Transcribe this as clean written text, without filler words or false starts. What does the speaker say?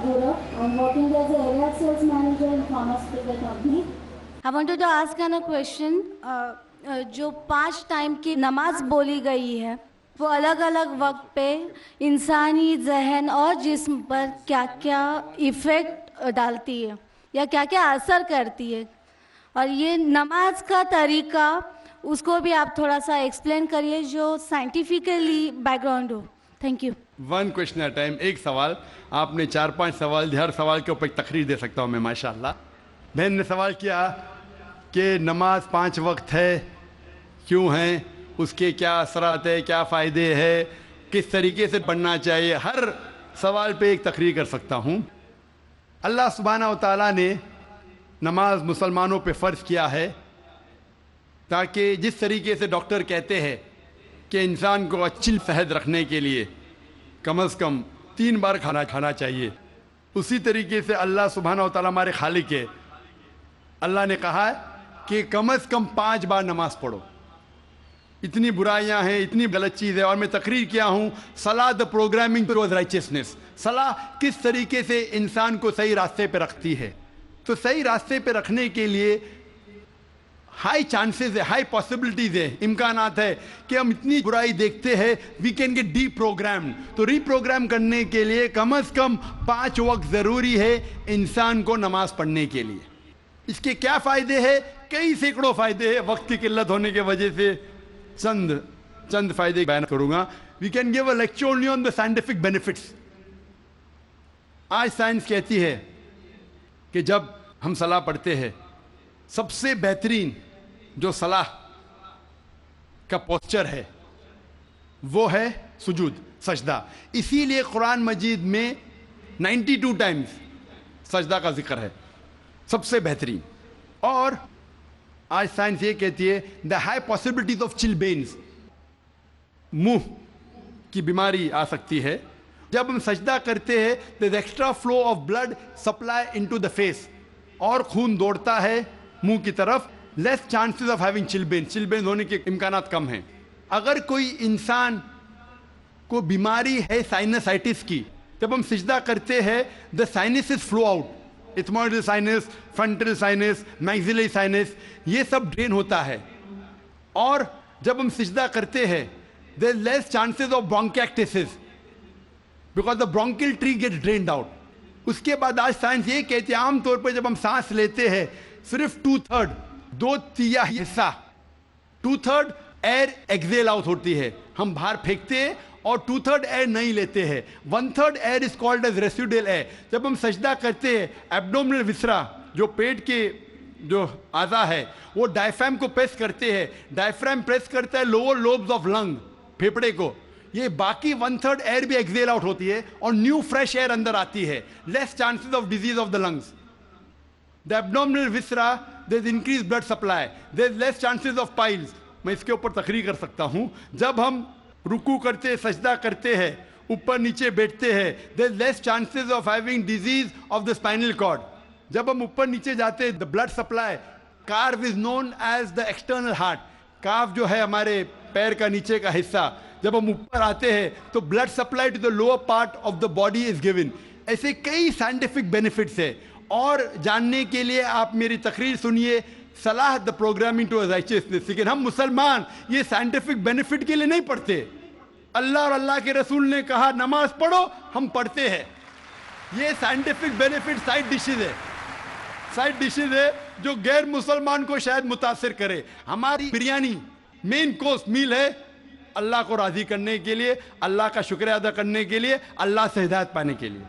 Gaurav. I'm working as a area sales manager in pharmaceutical company. I wanted to ask a question. जो 5 time की नमाज बोली गई है वो अलग अलग वक्त पे इंसानी जहन और जिस्म पर क्या क्या इफ़ेक्ट डालती है या क्या क्या असर करती है, और ये नमाज का तरीका उसको भी आप थोड़ा सा एक्सप्लेन करिए जो साइंटिफिकली बैकग्राउंड हो. Thank you. One question at time, एक सवाल. आपने 4-5 सवाल, हर सवाल के ऊपर एक तकरीर दे सकता हूँ मैं माशाल्लाह. बहन ने सवाल किया कि नमाज 5 वक्त है, क्यों है, उसके क्या असरात है, क्या फ़ायदे हैं, किस तरीके से पढ़ना चाहिए. हर सवाल पे एक तकरीर कर सकता हूँ. अल्लाह सुब्हाना व तआला ने नमाज मुसलमानों पे फ़र्ज़ किया है ताकि जिस तरीके से डॉक्टर कहते हैं कि इंसान को अच्छी सेहत रखने के लिए कम से कम 3 बार खाना चाहिए, उसी तरीके से अल्लाह सुब्हाना व तआला हमारे खालिक है. अल्लाह ने कहा है कि कम से कम 5 बार नमाज पढ़ो. इतनी बुराइयां हैं, इतनी गलत चीज़ है. और मैं तकरीर किया हूँ सलाह द प्रोग्रामिंग टुवर्ड्स राइचियसनेस. सलाह किस तरीके से इंसान को सही रास्ते पे रखती है. तो सही रास्ते पे रखने के लिए हाई चांसेस है, हाई पॉसिबिलिटीज है, इम्कानात है कि हम इतनी बुराई देखते हैं, we can get deprogram. तो रीप्रोग्राम करने के लिए कम से कम 5 वक्त ज़रूरी है इंसान को नमाज पढ़ने के लिए. इसके क्या फ़ायदे हैं? कई सैकड़ों फ़ायदे हैं. वक्त की किल्लत होने के वजह से चंद फ़ायदे बयान करूँगा. We can give a lecture only on the scientific benefits. आज साइंस कहती है कि जब हम सलाह पढ़ते हैं, सबसे बेहतरीन जो सलाह का पोस्चर है वो है सुजूद, सजदा. इसीलिए कुरान मजीद में 92 टाइम्स सजदा का जिक्र है, सबसे बेहतरीन. और आज साइंस ये कहती है द हाई पॉसिबिलिटीज ऑफ चिलबेन्स, मुंह की बीमारी आ सकती है. जब हम सजदा करते हैं the extra flow of blood supply into the face, और खून दौड़ता है मुंह की तरफ. लेस चांसेस ऑफ हैविंग चिलबेन, चिलबेन होने के इम्कानात कम हैं. अगर कोई इंसान को बीमारी है साइनसाइटिस की, जब हम सजदा करते हैं the sinuses flow out, ethmoidal sinus, frontal sinus, maxillary sinus, ये सब ड्रेन होता है. और जब हम सजदा करते हैं there is less chances of bronchitis because the bronchial tree gets drained out. उसके बाद आज साइंस ये कहती है आमतौर पर जब हम सांस लेते हैं सिर्फ 2/3, 2/3 हिस्सा, 2/3 एयर एक्सेल आउट होती है, हम बाहर फेंकते हैं, और 2/3 एयर नहीं लेते हैं. 1/3 air is called as residual air. जब हम सजदा करते हैं एब्डोमिनल विसरा, जो पेट के जो आज़ा है, वो डायफ्राम को प्रेस करते हैं. डायफ्राम प्रेस करता है लोअर लोब्स ऑफ लंग, फेफड़े को. ये बाकी 1/3 एयर भी एक्सेल आउट होती है और न्यू फ्रेश एयर अंदर आती है. Less chances of disease of the lungs. The abdominal viscera there is increase blood supply, there is less chances of piles. मैं इसके ऊपर तकरीर कर सकता हूँ. जब हम रुकू करते हैं, सजदा करते हैं, ऊपर नीचे बैठते हैं, there is less chances of having disease of the spinal cord. जब हम ऊपर नीचे जाते हैं the blood supply, calf is known as the external heart. Calf जो है हमारे पैर का नीचे का हिस्सा, जब हम ऊपर आते हैं तो blood supply to the lower part of the body is given. ऐसे कई साइंटिफिक बेनिफिट्स है. और जानने के लिए आप मेरी तकरीर सुनिए, सलाह द प्रोग्रामिंग टू राइचियसनेस. लेकिन हम मुसलमान ये साइंटिफिक बेनिफिट के लिए नहीं पढ़ते. अल्लाह और अल्लाह के रसूल ने कहा नमाज पढ़ो, हम पढ़ते हैं. ये साइंटिफिक बेनिफिट साइड डिशेज है जो गैर मुसलमान को शायद मुतासिर करे. हमारी बिरयानी मेन कोर्स मील है अल्लाह को राजी करने के लिए, अल्लाह का शुक्र अदा करने के लिए, अल्लाह से हिदायत पाने के लिए.